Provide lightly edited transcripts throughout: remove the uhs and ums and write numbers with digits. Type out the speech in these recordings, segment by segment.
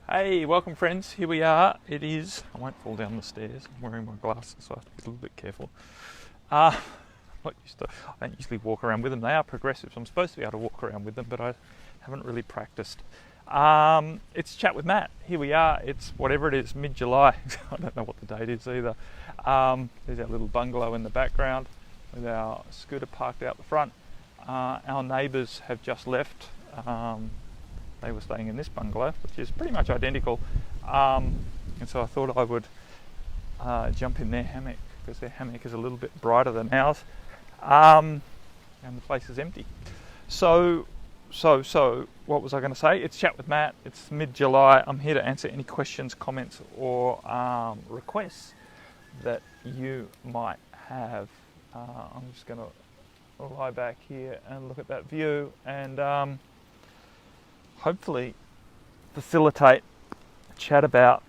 Hey, welcome friends, here we are. I won't fall down the stairs, I'm wearing my glasses so I have to be a little bit careful. Uh, I don't usually walk around with them, they are progressive, so I'm supposed to be able to walk around with them, but I haven't really practiced. It's Chat with Matt, here we are, it's whatever it is, mid-July, I don't know what the date is either. There's our little bungalow in the background with our scooter parked out the front. Our neighbours have just left. They were staying in this bungalow, which is pretty much identical, and so I thought I would jump in their hammock because their hammock is a little bit brighter than ours, and the place is empty. So, what was I going to say? It's Chat with Matt. It's mid-July. I'm here to answer any questions, comments, or requests that you might have. I'm just going to lie back here and look at that view and hopefully facilitate a chat about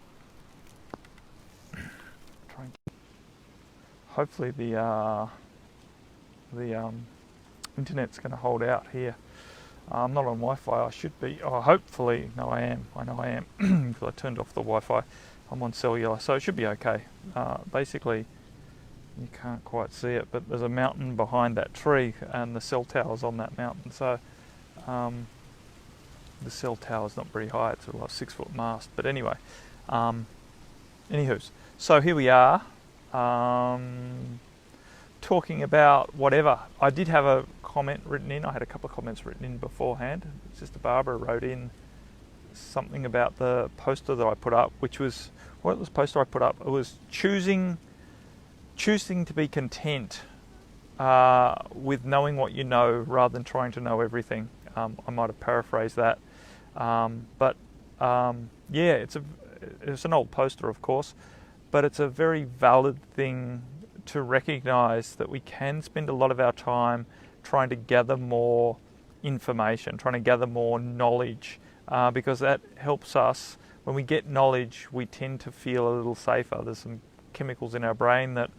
hopefully the internet's going to hold out here. I'm not on Wi-Fi, I should be. Oh, hopefully, no I am, because I turned off the Wi-Fi. I'm on cellular, so it should be okay. Basically, you can't quite see it, but there's a mountain behind that tree and the cell tower's on that mountain, so the cell tower's not very high, it's a 6 foot mast, but anyway, anywho's, so here we are, talking about whatever. I did have a comment written in, I had a couple of comments written in beforehand. Sister Barbara wrote in something about the poster that I put up, which was, what was the poster I put up? It was choosing to be content with knowing what you know rather than trying to know everything. I might have paraphrased that. Yeah, it's an old poster, of course, but it's a very valid thing to recognise that we can spend a lot of our time trying to gather more information, trying to gather more knowledge, because that helps us. When we get knowledge, we tend to feel a little safer. There's some chemicals in our brain that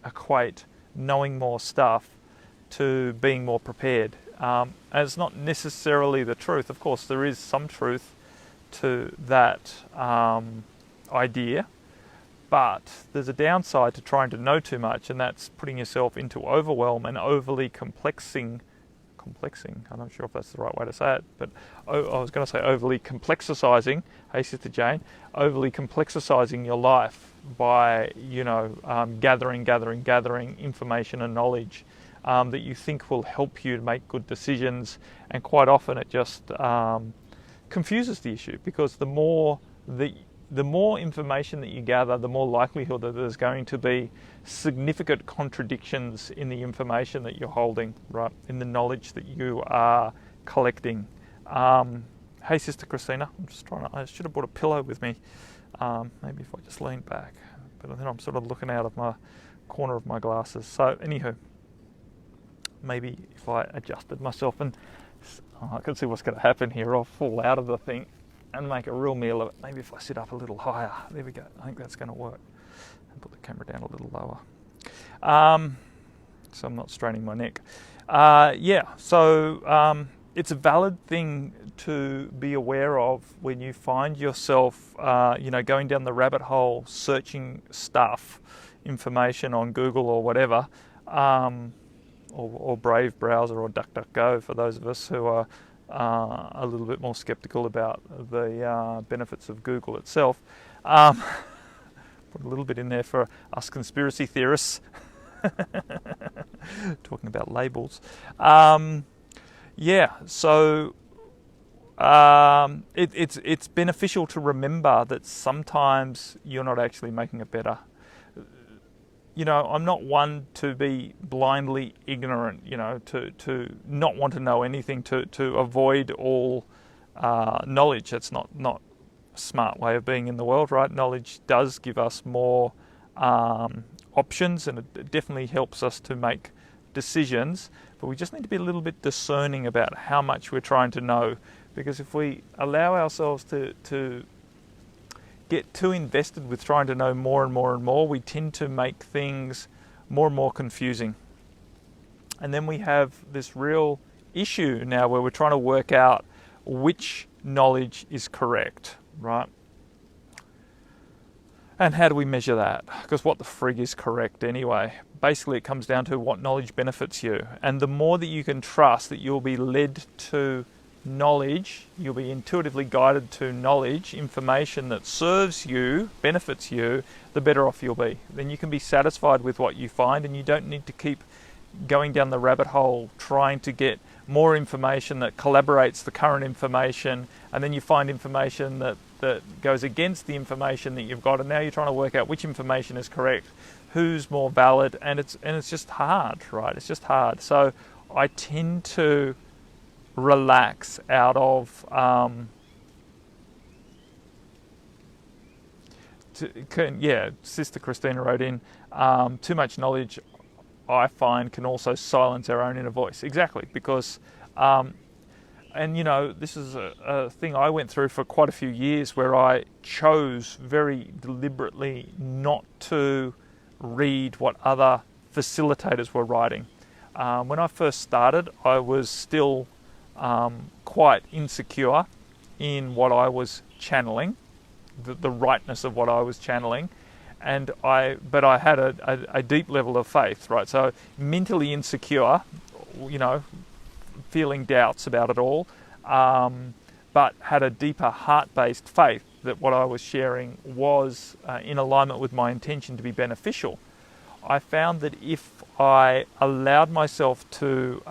equate knowing more stuff to being more prepared. And it's not necessarily the truth. Of course, there is some truth to that idea, but there's a downside to trying to know too much, and that's putting yourself into overwhelm and overly complexing. I'm not sure if that's the right way to say it, but I was going to say overly complexicizing. Hey, Sister Jane, overly complexicizing your life by gathering information and knowledge that you think will help you to make good decisions, and quite often it just confuses the issue, because the more information that you gather, the more likelihood that there's going to be significant contradictions in the information that you're holding, right, in the knowledge that you are collecting. Hey, Sister Christina, I should have brought a pillow with me. Maybe if I just lean back, but then I'm sort of looking out of my corner of my glasses. So, anywho, maybe if I adjusted myself, and I can see what's going to happen here. I'll fall out of the thing and make a real meal of it. Maybe if I sit up a little higher. There we go. I think that's going to work. And put the camera down a little lower. So I'm not straining my neck. It's a valid thing to be aware of when you find yourself, going down the rabbit hole, searching stuff, information on Google or whatever, or Brave browser or DuckDuckGo for those of us who are a little bit more skeptical about the benefits of Google itself. Put a little bit in there for us conspiracy theorists, talking about labels. It's beneficial to remember that sometimes you're not actually making it better. I'm not one to be blindly ignorant, to not want to know anything, to avoid all knowledge. That's not a smart way of being in the world, right? Knowledge does give us more options, and it definitely helps us to make decisions, but we just need to be a little bit discerning about how much we're trying to know, because if we allow ourselves to get too invested with trying to know more and more and more, we tend to make things more and more confusing. And then we have this real issue now where we're trying to work out which knowledge is correct, right? And how do we measure that? Because what the frig is correct anyway? Basically, it comes down to what knowledge benefits you. And the more that you can trust that you'll be led to knowledge, you'll be intuitively guided to knowledge, information that serves you, benefits you, the better off you'll be. Then you can be satisfied with what you find, and you don't need to keep going down the rabbit hole trying to get more information that collaborates the current information, and then you find information that goes against the information that you've got, and now you're trying to work out which information is correct, who's more valid, and it's just hard, right? It's just hard. So I tend to relax out of Sister Christina wrote in, too much knowledge I find can also silence our own inner voice. Exactly, because and you know, this is a thing I went through for quite a few years, where I chose very deliberately not to read what other facilitators were writing. When I first started, I was still quite insecure in what I was channeling, the rightness of what I was channeling, but I had a deep level of faith, right? So mentally insecure, you know, feeling doubts about it all, but had a deeper heart-based faith that what I was sharing was in alignment with my intention to be beneficial. I found that if I allowed myself to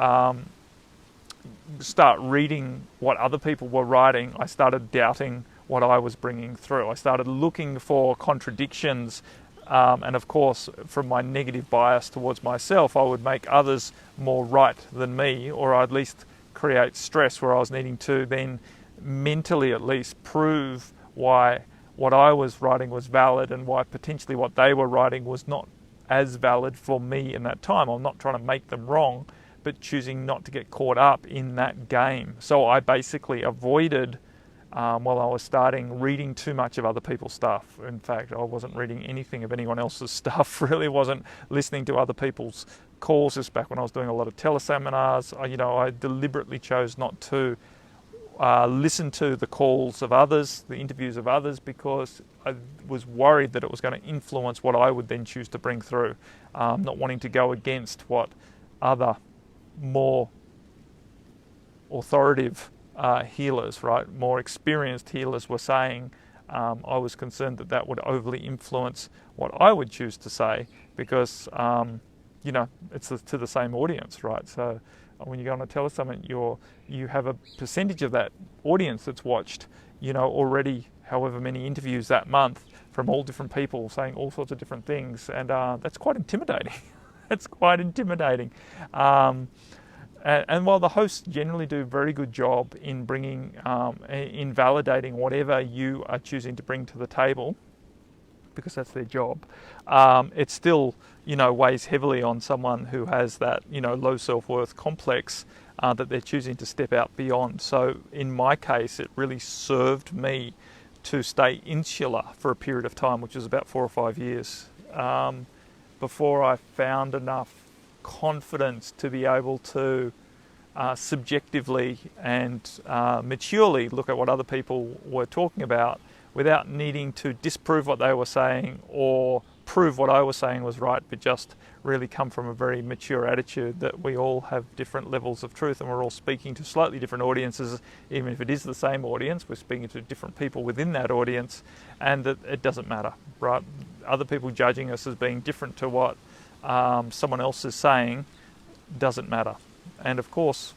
start reading what other people were writing, I started doubting what I was bringing through. I started looking for contradictions, and of course, from my negative bias towards myself, I would make others more right than me, or at least create stress where I was needing to then mentally at least prove why what I was writing was valid, and why potentially what they were writing was not as valid for me in that time. I'm not trying to make them wrong, but choosing not to get caught up in that game. So I basically avoided, while I was starting, reading too much of other people's stuff. In fact, I wasn't reading anything of anyone else's stuff, really wasn't listening to other people's calls. Just back when I was doing a lot of teleseminars, I deliberately chose not to listen to the calls of others, the interviews of others, because I was worried that it was going to influence what I would then choose to bring through, not wanting to go against what other more authoritative healers, right, more experienced healers were saying. I was concerned that that would overly influence what I would choose to say, because it's to the same audience, right? So when you go on a telesummit, you have a percentage of that audience that's watched, already however many interviews that month from all different people saying all sorts of different things, and that's quite intimidating. It's quite intimidating. And while the hosts generally do a very good job in bringing, in validating whatever you are choosing to bring to the table, because that's their job, it still, weighs heavily on someone who has that, low self-worth complex that they're choosing to step out beyond. So in my case, it really served me to stay insular for a period of time, which was about 4 or 5 years, before I found enough confidence to be able to subjectively and maturely look at what other people were talking about without needing to disprove what they were saying or prove what I was saying was right, but just really come from a very mature attitude that we all have different levels of truth, and we're all speaking to slightly different audiences. Even if it is the same audience, we're speaking to different people within that audience, and that it doesn't matter, right? Other people judging us as being different to what someone else is saying doesn't matter. And of course,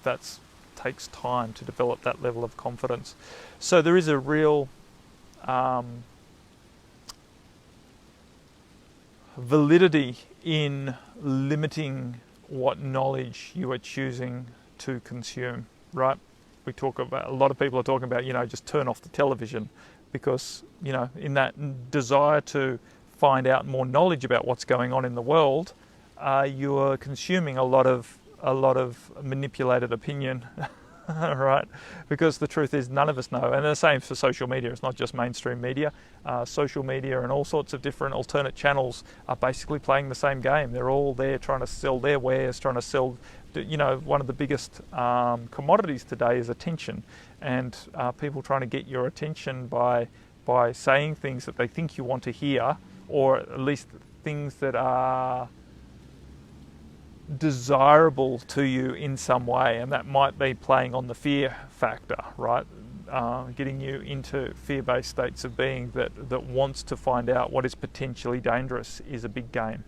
that takes time to develop that level of confidence. So there is a real validity in limiting what knowledge you are choosing to consume, right? A lot of people are talking about, just turn off the television, because, in that desire to find out more knowledge about what's going on in the world, you are consuming a lot of manipulated opinion, right? Because the truth is, none of us know. And the same for social media. It's not just mainstream media. Social media and all sorts of different alternate channels are basically playing the same game. They're all there trying to sell their wares, trying to sell you know, one of the biggest commodities today is attention, and people trying to get your attention by saying things that they think you want to hear, or at least things that are desirable to you in some way, and that might be playing on the fear factor, right? Getting you into fear-based states of being that wants to find out what is potentially dangerous is a big game.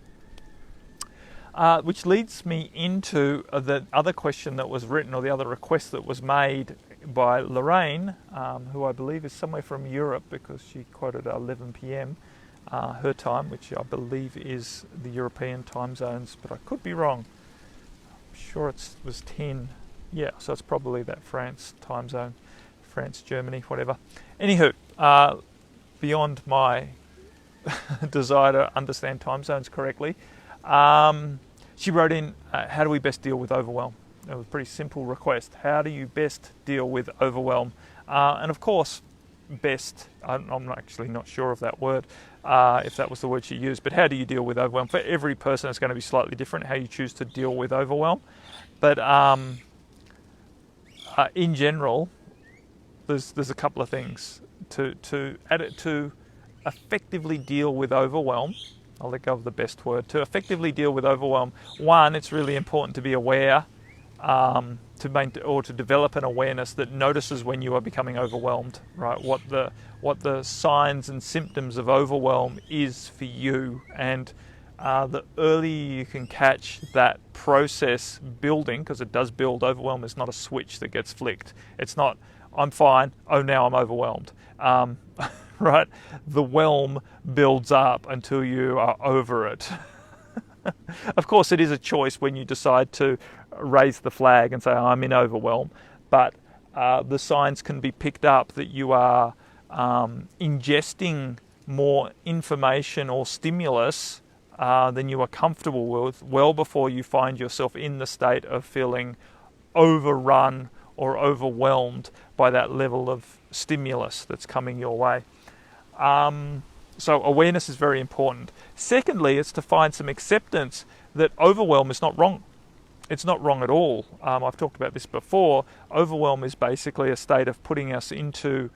Which leads me into the other question that was written, or the other request that was made by Lorraine, who I believe is somewhere from Europe, because she quoted 11 p.m. Her time, which I believe is the European time zones, but I could be wrong. I'm sure it was 10. Yeah, so it's probably that France time zone, France, Germany, whatever. Anywho, beyond my desire to understand time zones correctly, she wrote in, how do we best deal with overwhelm? It was a pretty simple request. How do you best deal with overwhelm? And of course, best, I'm actually not sure of that word, if that was the word she used, but how do you deal with overwhelm? For every person, it's going to be slightly different how you choose to deal with overwhelm. But in general, there's a couple of things to effectively deal with overwhelm. I'll let go of the best word. To effectively deal with overwhelm, one, it's really important to be aware, to develop an awareness that notices when you are becoming overwhelmed, right? What the signs and symptoms of overwhelm is for you, and the earlier you can catch that process building, because it does build. Overwhelm is not a switch that gets flicked. It's not, I'm fine, oh now I'm overwhelmed. Right? The whelm builds up until you are over it. Of course, it is a choice when you decide to raise the flag and say, I'm in overwhelm, but the signs can be picked up that you are ingesting more information or stimulus than you are comfortable with well before you find yourself in the state of feeling overrun or overwhelmed by that level of stimulus that's coming your way. So awareness is very important. Secondly, it's to find some acceptance that overwhelm is not wrong. It's not wrong at all. I've talked about this before. Overwhelm is basically a state of putting us into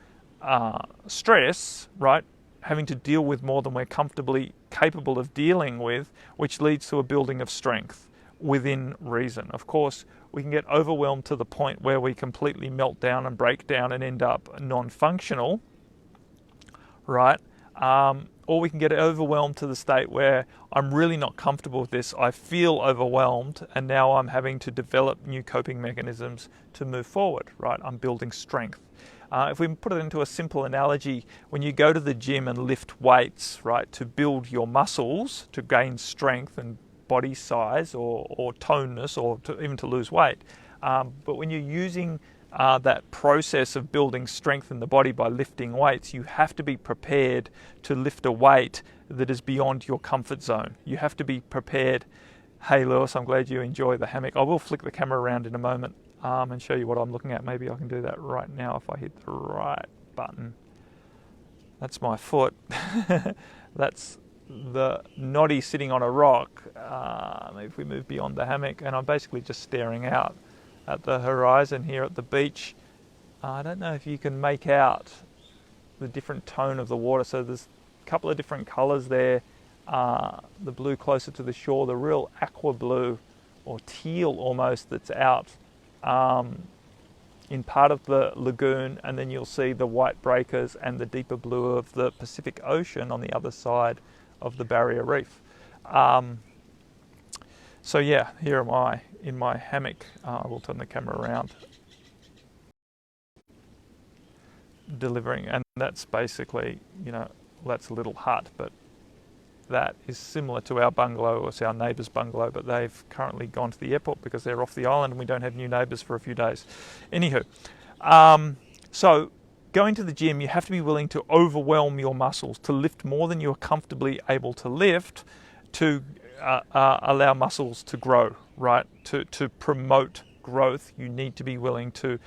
stress, right? Having to deal with more than we're comfortably capable of dealing with, which leads to a building of strength within reason. Of course, we can get overwhelmed to the point where we completely melt down and break down and end up non-functional, right? Or we can get overwhelmed to the state where I'm really not comfortable with this. I feel overwhelmed, and now I'm having to develop new coping mechanisms to move forward, right? I'm building strength. If we put it into a simple analogy, when you go to the gym and lift weights, right, to build your muscles, to gain strength and body size or toneness, or even to lose weight. But when you're using that process of building strength in the body by lifting weights, you have to be prepared to lift a weight that is beyond your comfort zone. You have to be prepared. Hey Lewis, I'm glad you enjoy the hammock. I will flick the camera around in a moment and show you what I'm looking at. Maybe I can do that right now if I hit the right button. That's my foot. That's the noddy sitting on a rock. Maybe if we move beyond the hammock, and I'm basically just staring out at the horizon here at the beach. I don't know if you can make out the different tone of the water. So there's a couple of different colours there. The blue closer to the shore, the real aqua blue or teal almost that's out in part of the lagoon, and then you'll see the white breakers and the deeper blue of the Pacific Ocean on the other side of the barrier reef. So yeah, here am I in my hammock. I will turn the camera around. Delivering, and that's basically, that's a little hut, but that is similar to our bungalow, or it's our neighbour's bungalow, but they've currently gone to the airport because they're off the island and we don't have new neighbours for a few days. Anywho, so going to the gym, you have to be willing to overwhelm your muscles, to lift more than you're comfortably able to lift, to allow muscles to grow, right? To promote growth, you need to be willing to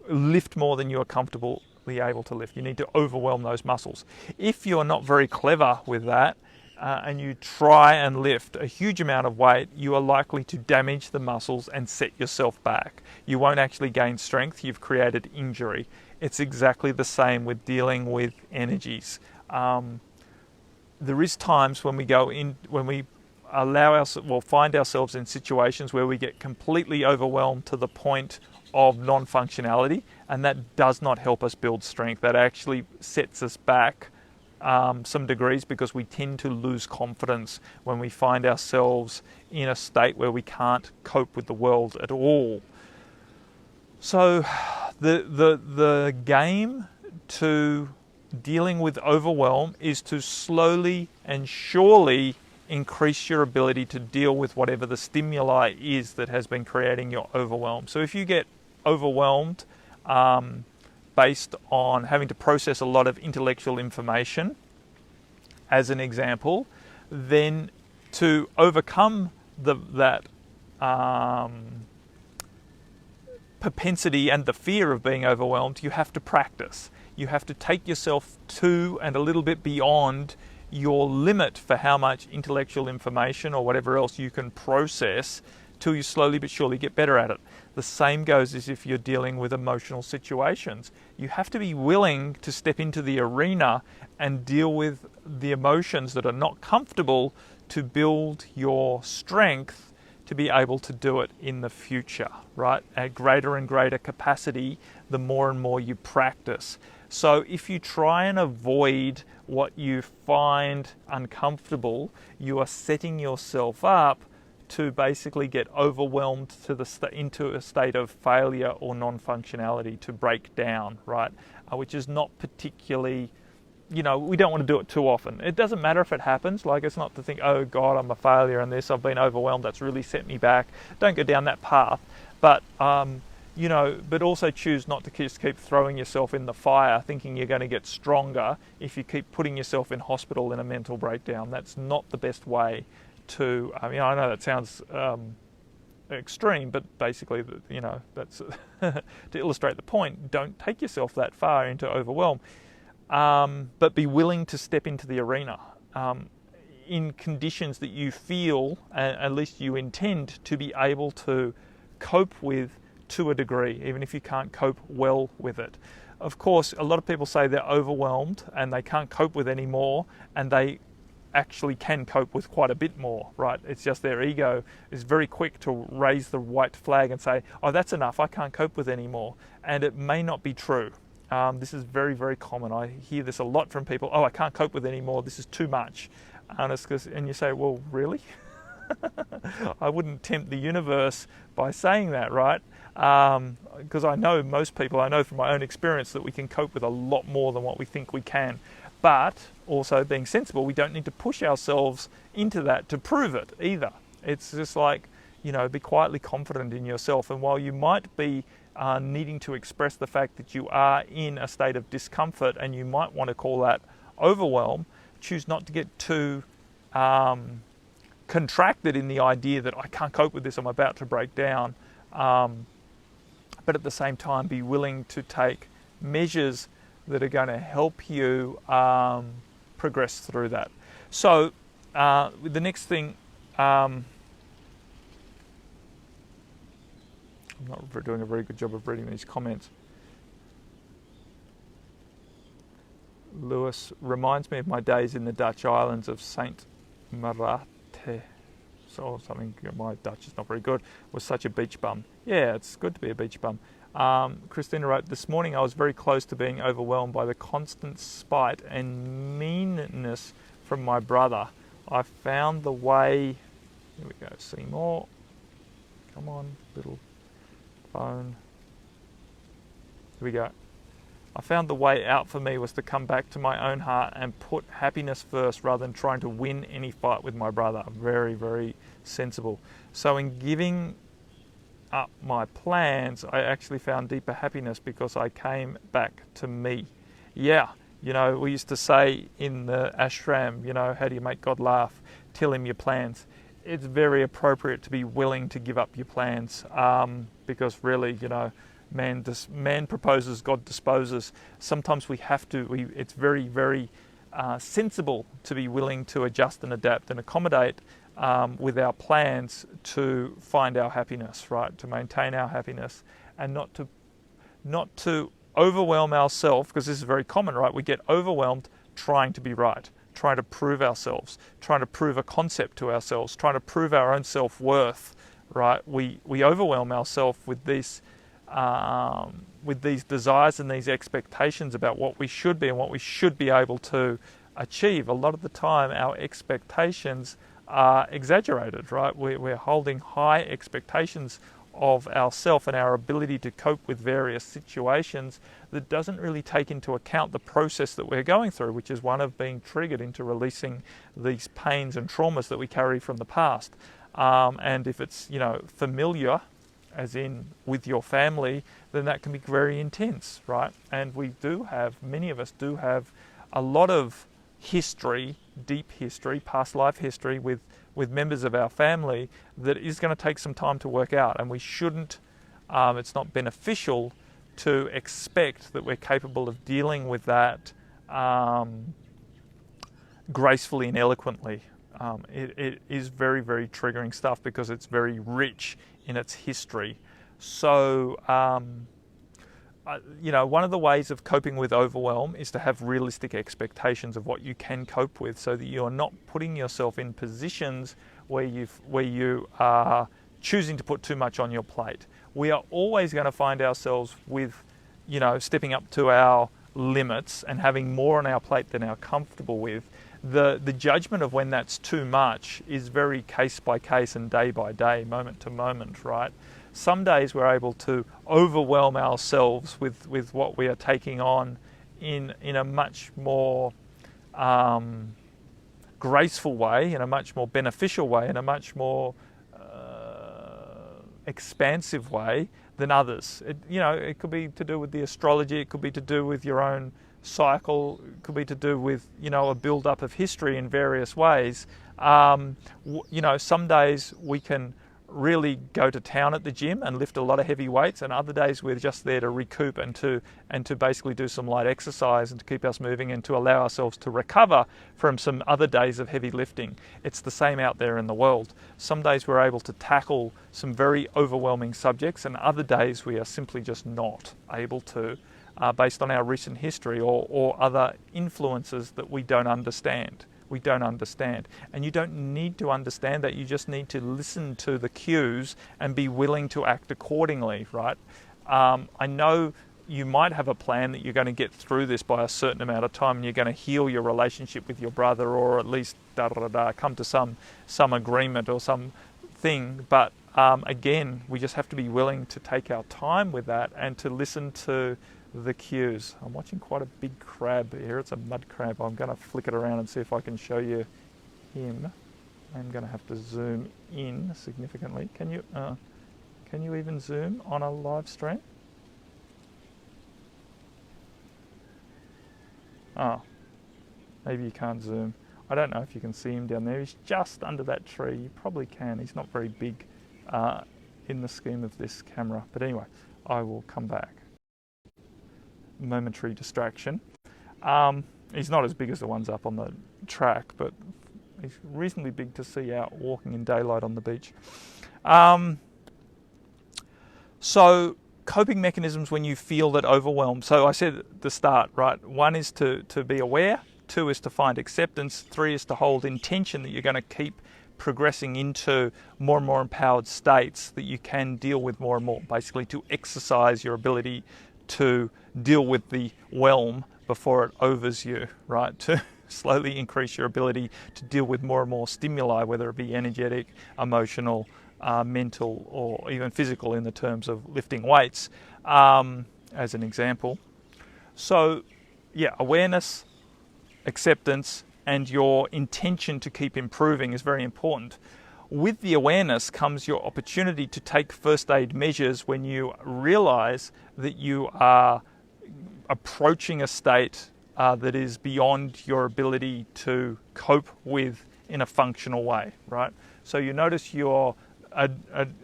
lift more than you're comfortably able to lift. You need to overwhelm those muscles. If you're not very clever with that, and you try and lift a huge amount of weight, you are likely to damage the muscles and set yourself back. You won't actually gain strength, you've created injury. It's exactly the same with dealing with energies. There is times when we find ourselves in situations where we get completely overwhelmed to the point of non-functionality, and that does not help us build strength. That actually sets us back some degrees, because we tend to lose confidence when we find ourselves in a state where we can't cope with the world at all. So the game to dealing with overwhelm is to slowly and surely increase your ability to deal with whatever the stimuli is that has been creating your overwhelm. So if you get overwhelmed based on having to process a lot of intellectual information, as an example, then to overcome that propensity and the fear of being overwhelmed, you have to practice. You have to take yourself to and a little bit beyond your limit for how much intellectual information or whatever else you can process till you slowly but surely get better at it. The same goes as if you're dealing with emotional situations. You have to be willing to step into the arena and deal with the emotions that are not comfortable to build your strength to be able to do it in the future, right? At greater and greater capacity, the more and more you practice. So if you try and avoid what you find uncomfortable, you are setting yourself up to basically get overwhelmed into a state of failure or non-functionality, to break down, right? Which is not particularly, we don't want to do it too often. It doesn't matter if it happens. Like, it's not to think, oh God, I'm a failure in this, I've been overwhelmed, that's really set me back. Don't go down that path. But, but also choose not to just keep throwing yourself in the fire thinking you're going to get stronger if you keep putting yourself in hospital in a mental breakdown. That's not the best way to, I know that sounds extreme, but basically, that's to illustrate the point. Don't take yourself that far into overwhelm, but be willing to step into the arena in conditions that you feel, at least you intend to be able to cope with to a degree, even if you can't cope well with it. Of course, a lot of people say they're overwhelmed and they can't cope with any more, and they actually can cope with quite a bit more, right? It's just their ego is very quick to raise the white flag and say, oh, that's enough, I can't cope with any more. And it may not be true. This is very, very common. I hear this a lot from people. Oh, I can't cope with any more, this is too much. And you say, well, really? I wouldn't tempt the universe by saying that, right? Because I know from my own experience that we can cope with a lot more than what we think we can. But also, being sensible, we don't need to push ourselves into that to prove it either. It's just like, be quietly confident in yourself. And while you might be needing to express the fact that you are in a state of discomfort, and you might want to call that overwhelm, choose not to get too contracted in the idea that I can't cope with this, I'm about to break down. But at the same time, be willing to take measures that are going to help you progress through that. So the next thing, I'm not doing a very good job of reading these comments. Lewis reminds me of my days in the Dutch islands of Saint Marate. So something, my Dutch is not very good, was such a beach bum. Yeah, it's good to be a beach bum. Christina wrote, this morning I was very close to being overwhelmed by the constant spite and meanness from my brother. I found the way, here we go, see more. Come on, little phone. Here we go. I found the way out for me was to come back to my own heart and put happiness first rather than trying to win any fight with my brother. Very, very sensible. So in giving up my plans, I actually found deeper happiness because I came back to me. Yeah, we used to say in the ashram, how do you make God laugh? Tell him your plans. It's very appropriate to be willing to give up your plans because really, man proposes, God disposes. Sometimes we have to. It's very, very sensible to be willing to adjust and adapt and accommodate with our plans to find our happiness, right? To maintain our happiness, and not to overwhelm ourselves, because this is very common, right? We get overwhelmed trying to be right, trying to prove ourselves, trying to prove a concept to ourselves, trying to prove our own self-worth, right? We overwhelm ourselves with these desires and these expectations about what we should be and what we should be able to achieve. A lot of the time our expectations are exaggerated, right? We're holding high expectations of ourselves and our ability to cope with various situations that doesn't really take into account the process that we're going through, which is one of being triggered into releasing these pains and traumas that we carry from the past. And if it's, familiar, as in with your family, then that can be very intense, right? And many of us do have a lot of history, deep history, past life history with members of our family that is going to take some time to work out, and we shouldn't, it's not beneficial to expect that we're capable of dealing with that gracefully and eloquently. It is very, very triggering stuff because it's very rich in its history. So, one of the ways of coping with overwhelm is to have realistic expectations of what you can cope with, so that you are not putting yourself in positions where you are choosing to put too much on your plate. We are always going to find ourselves with, stepping up to our limits and having more on our plate than we're comfortable with. The judgment of when that's too much is very case by case and day by day, moment to moment, right? Some days we're able to overwhelm ourselves with what we are taking on in a much more graceful way, in a much more beneficial way, in a much more expansive way than others. It could be to do with the astrology, it could be to do with your own cycle, it could be to do with, a build-up of history in various ways. Some days we can really go to town at the gym and lift a lot of heavy weights, and other days we're just there to recoup and to basically do some light exercise and to keep us moving and to allow ourselves to recover from some other days of heavy lifting. It's the same out there in the world. Some days we're able to tackle some very overwhelming subjects, and other days we are simply just not able to, based on our recent history or other influences that we don't understand. And you don't need to understand that. You just need to listen to the cues and be willing to act accordingly, right? I know you might have a plan that you're going to get through this by a certain amount of time, and you're going to heal your relationship with your brother, or at least come to some agreement or something. But again, we just have to be willing to take our time with that and to listen to the cues. I'm watching quite a big crab here. It's a mud crab. I'm going to flick it around and see if I can show you him. I'm going to have to zoom in significantly. Can you even zoom on a live stream? Oh, maybe you can't zoom. I don't know if you can see him down there. He's just under that tree. You probably can. He's not very big in the scheme of this camera. But anyway, I will come back. Momentary distraction. He's not as big as the ones up on the track, but he's reasonably big to see out walking in daylight on the beach. So coping mechanisms when you feel that overwhelmed. So I said at the start, right? 1 is to be aware, 2 is to find acceptance, 3 is to hold intention that you're going to keep progressing into more and more empowered states that you can deal with more and more, basically to exercise your ability to deal with the whelm before it overs you, right? To slowly increase your ability to deal with more and more stimuli, whether it be energetic, emotional, mental, or even physical in the terms of lifting weights, as an example. So, awareness, acceptance, and your intention to keep improving is very important. With the awareness comes your opportunity to take first aid measures when you realize that you are approaching a state that is beyond your ability to cope with in a functional way, right? So you notice your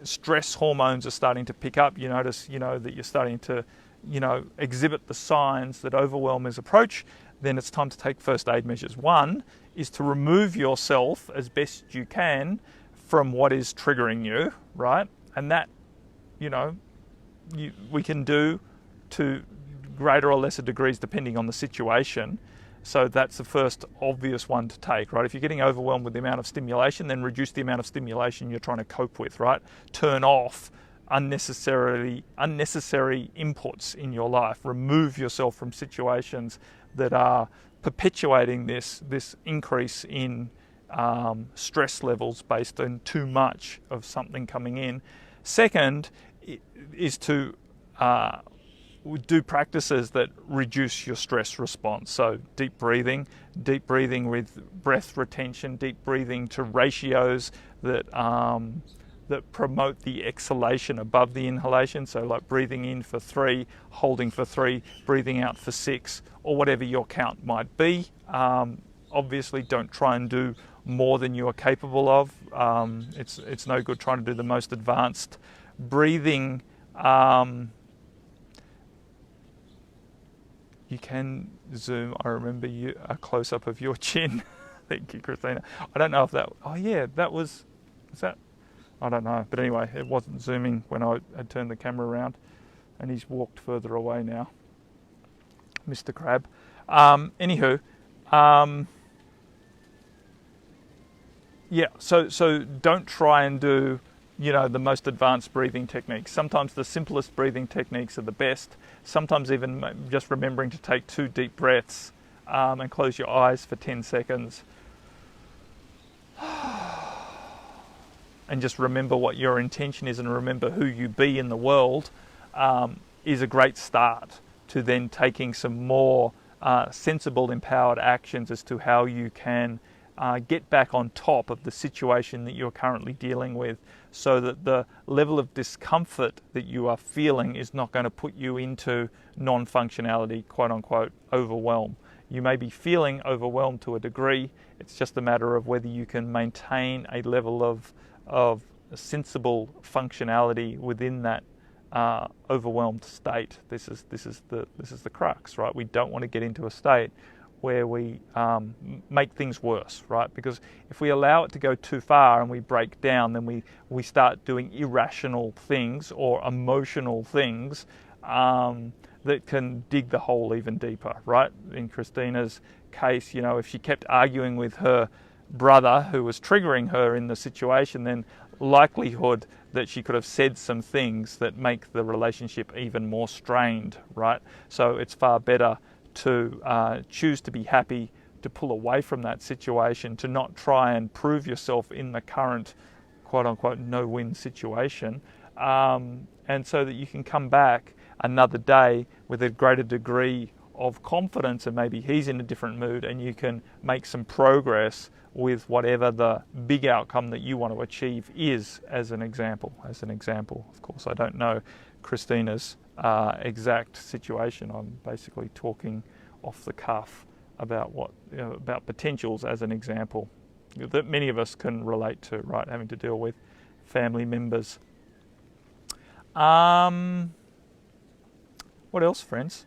stress hormones are starting to pick up. You notice, that you're starting to, exhibit the signs that overwhelm is approach. then it's time to take first aid measures. One is to remove yourself as best you can from what is triggering you, right? And that, we can do to greater or lesser degrees depending on the situation. So that's the first obvious one to take, right? If you're getting overwhelmed with the amount of stimulation, then reduce the amount of stimulation you're trying to cope with, right? Turn off unnecessary inputs in your life. Remove yourself from situations that are perpetuating this increase in stress levels based on too much of something coming in. Second is to do practices that reduce your stress response. So deep breathing with breath retention, deep breathing to ratios that promote the exhalation above the inhalation. So like breathing in for 3, holding for 3, breathing out for 6, or whatever your count might be. Obviously, don't try and do more than you are capable of. It's no good trying to do the most advanced breathing. You can zoom. I remember a close-up of your chin. Thank you, Christina. I don't know if that... Oh, yeah, is that... I don't know. But anyway, it wasn't zooming when I had turned the camera around. And he's walked further away now. Mr. Crab. Anywho. Yeah, so don't try and do... the most advanced breathing techniques. Sometimes the simplest breathing techniques are the best. Sometimes even just remembering to take 2 deep breaths and close your eyes for 10 seconds. And just remember what your intention is and remember who you be in the world is a great start to then taking some more sensible, empowered actions as to how you can get back on top of the situation that you're currently dealing with, so that the level of discomfort that you are feeling is not going to put you into non-functionality, quote unquote, overwhelm. You may be feeling overwhelmed to a degree. It's just a matter of whether you can maintain a level of sensible functionality within that overwhelmed state. This is the crux, right? We don't want to get into a state where we make things worse, right? Because if we allow it to go too far and we break down, then we start doing irrational things or emotional things that can dig the hole even deeper, right? In Christina's case, if she kept arguing with her brother who was triggering her in the situation, then likelihood that she could have said some things that make the relationship even more strained, right? So it's far better to choose to be happy, to pull away from that situation, to not try and prove yourself in the current quote-unquote no-win situation, and so that you can come back another day with a greater degree of confidence, and maybe he's in a different mood and you can make some progress with whatever the big outcome that you want to achieve is, as an example. Of course, I don't know Christina's exact situation. I'm basically talking off the cuff about about potentials as an example that many of us can relate to, right? Having to deal with family members. What else, friends?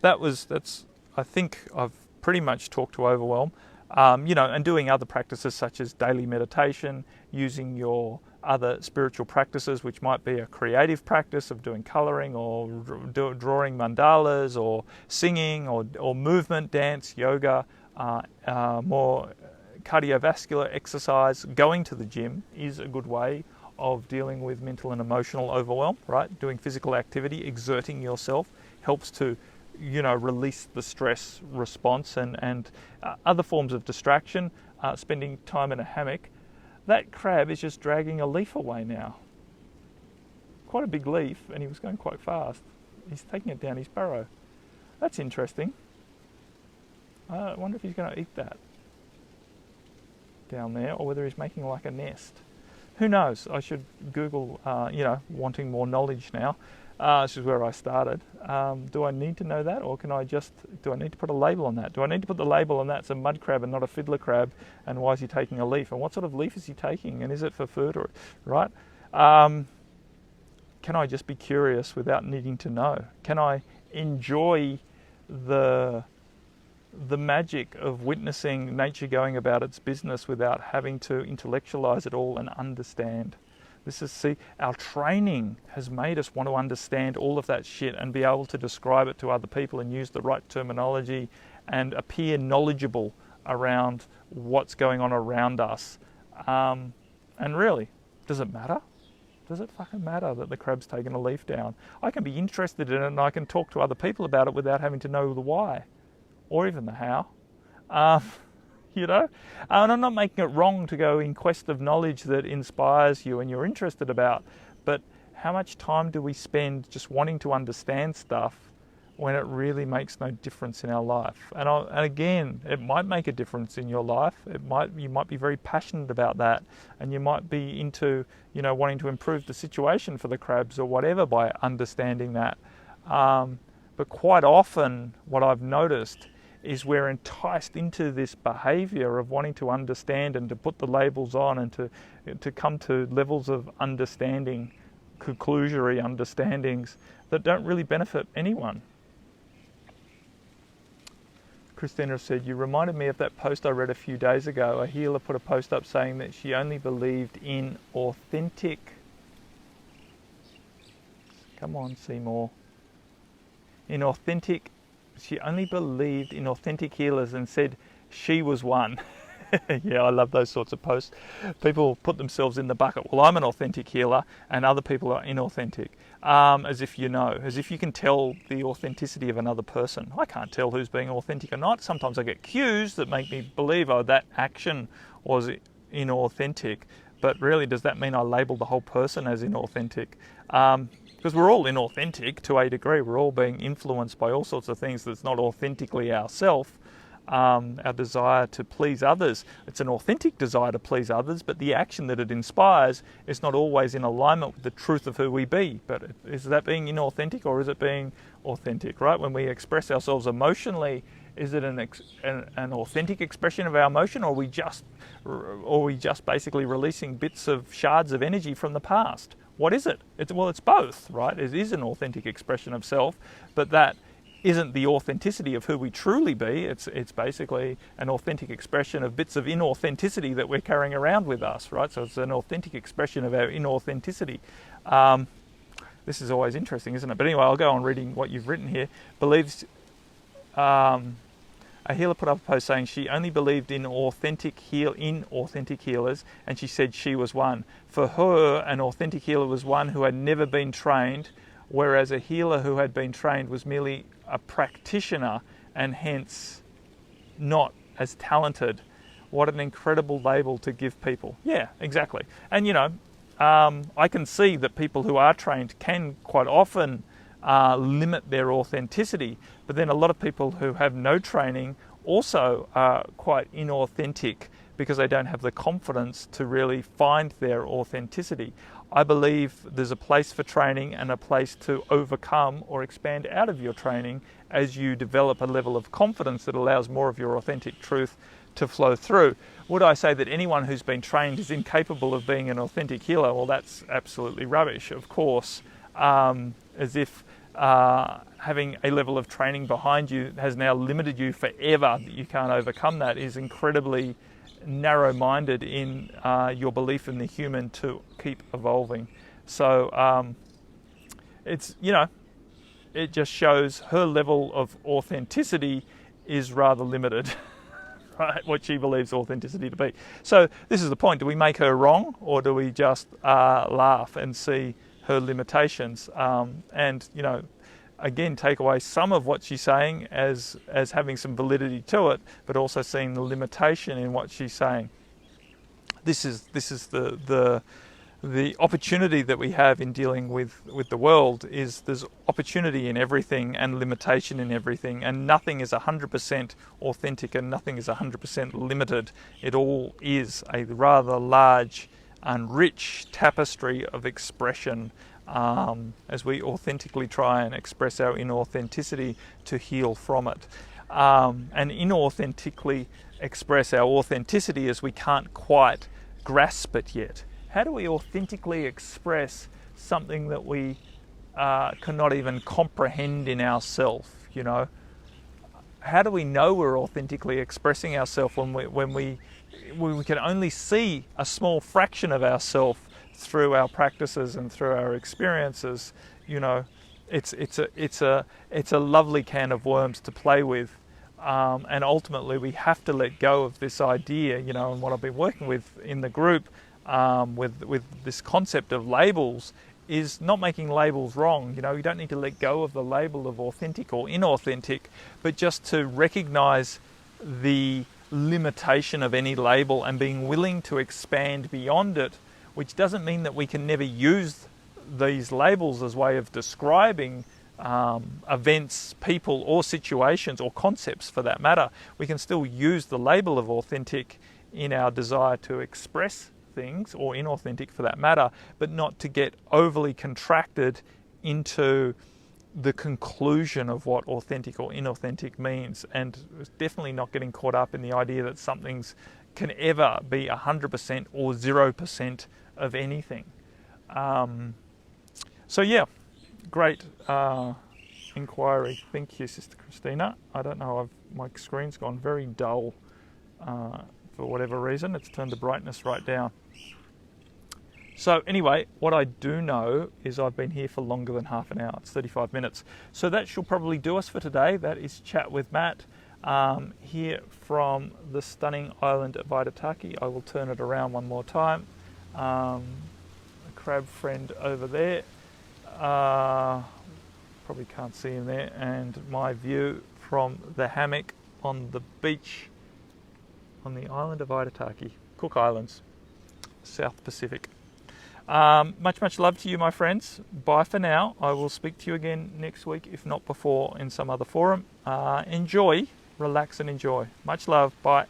I think I've pretty much talked to overwhelm. And doing other practices such as daily meditation, using your other spiritual practices, which might be a creative practice of doing colouring or drawing mandalas or singing or movement, dance, yoga, more cardiovascular exercise. Going to the gym is a good way of dealing with mental and emotional overwhelm, right? Doing physical activity, exerting yourself helps to release the stress response, and other forms of distraction, spending time in a hammock. That crab is just dragging a leaf away now. Quite a big leaf, and he was going quite fast. He's taking it down his burrow. That's interesting. I wonder if he's going to eat that down there, or whether he's making like a nest. Who knows? I should Google, wanting more knowledge now. This is where I started. Do I need to know that, or do I need to put a label on that? Do I need to put the label on that it's a mud crab and not a fiddler crab, and why is he taking a leaf, and what sort of leaf is he taking, and is it for food, or right? Can I just be curious without needing to know? Can I enjoy the the magic of witnessing nature going about its business without having to intellectualize it all and understand. Our training has made us want to understand all of that shit and be able to describe it to other people and use the right terminology and appear knowledgeable around what's going on around us. And really, does it matter? Does it fucking matter that the crab's taken a leaf down? I can be interested in it and I can talk to other people about it without having to know the why or even the how. And I'm not making it wrong to go in quest of knowledge that inspires you and you're interested about, but how much time do we spend just wanting to understand stuff when it really makes no difference in our life? And again, it might make a difference in your life. You might be very passionate about that, and you might be into, wanting to improve the situation for the crabs or whatever by understanding that. But quite often, what I've noticed is we're enticed into this behavior of wanting to understand and to put the labels on and to come to levels of understanding, conclusory understandings that don't really benefit anyone. Christina said, you reminded me of that post I read a few days ago. A healer put a post up saying that she only believed in authentic... Come on, Seymour. She only believed in authentic healers and said she was one. Yeah, I love those sorts of posts. People put themselves in the bucket. Well, I'm an authentic healer and other people are inauthentic. As if as if you can tell the authenticity of another person. I can't tell who's being authentic or not. Sometimes I get cues that make me believe, that action was inauthentic. But really, does that mean I label the whole person as inauthentic? Because we're all inauthentic to a degree. We're all being influenced by all sorts of things that's not authentically ourselves. Our desire to please others. It's an authentic desire to please others, but the action that it inspires is not always in alignment with the truth of who we be. But is that being inauthentic or is it being authentic, right? When we express ourselves emotionally, is it an authentic expression of our emotion, or are we just basically releasing bits of shards of energy from the past? What is it? It's both, right? It is an authentic expression of self, but that isn't the authenticity of who we truly be. It's basically an authentic expression of bits of inauthenticity that we're carrying around with us, right? So it's an authentic expression of our inauthenticity. This is always interesting, isn't it? But anyway, I'll go on reading what you've written here. A healer put up a post saying she only believed in authentic healers, and she said she was one. For her, an authentic healer was one who had never been trained, whereas a healer who had been trained was merely a practitioner and hence not as talented. What an incredible label to give people. Yeah, exactly. And I can see that people who are trained can quite often limit their authenticity, but then a lot of people who have no training also are quite inauthentic because they don't have the confidence to really find their authenticity. I believe there's a place for training and a place to overcome or expand out of your training as you develop a level of confidence that allows more of your authentic truth to flow through. Would I say that anyone who's been trained is incapable of being an authentic healer? Well, that's absolutely rubbish, of course. As if having a level of training behind you has now limited you forever, that you can't overcome that, is incredibly narrow-minded in your belief in the human to keep evolving. So it just shows her level of authenticity is rather limited, right? What she believes authenticity to be. So this is the point. Do we make her wrong, or do we just laugh and see her limitations? Again, take away some of what she's saying as having some validity to it, but also seeing the limitation in what she's saying. This is the opportunity that we have in dealing with the world. Is there's opportunity in everything and limitation in everything, and nothing is 100% authentic and nothing is 100% limited. It all is a rather large and rich tapestry of expression, as we authentically try and express our inauthenticity to heal from it. And inauthentically express our authenticity as we can't quite grasp it yet. How do we authentically express something that we cannot even comprehend in ourselves, how do we know we're authentically expressing ourselves when we can only see a small fraction of ourselves through our practices and through our experiences? You know, it's a lovely can of worms to play with, and ultimately we have to let go of this idea. You know, and what I've been working with in the group with this concept of labels is not making labels wrong. You know, you don't need to let go of the label of authentic or inauthentic, but just to recognize the limitation of any label and being willing to expand beyond it, which doesn't mean that we can never use these labels as a way of describing events, people, or situations, or concepts for that matter. We can still use the label of authentic in our desire to express things, or inauthentic for that matter, but not to get overly contracted into the conclusion of what authentic or inauthentic means, and definitely not getting caught up in the idea that something's can ever be 100% or 0% of anything. So yeah, great inquiry. Thank you, Sister Christina. I don't know, my screen's gone very dull for whatever reason. It's turned the brightness right down. So anyway, what I do know is I've been here for longer than half an hour. It's 35 minutes. So that should probably do us for today. That is Chat with Matt here from the stunning island of Waitaki. I will turn it around one more time. A crab friend over there. Probably can't see him there. And my view from the hammock on the beach on the island of Waitaki, Cook Islands, South Pacific. Much love to you, my friends. Bye for now. I will speak to you again next week, if not before, in some other forum. Enjoy, relax and enjoy. Much love. Bye.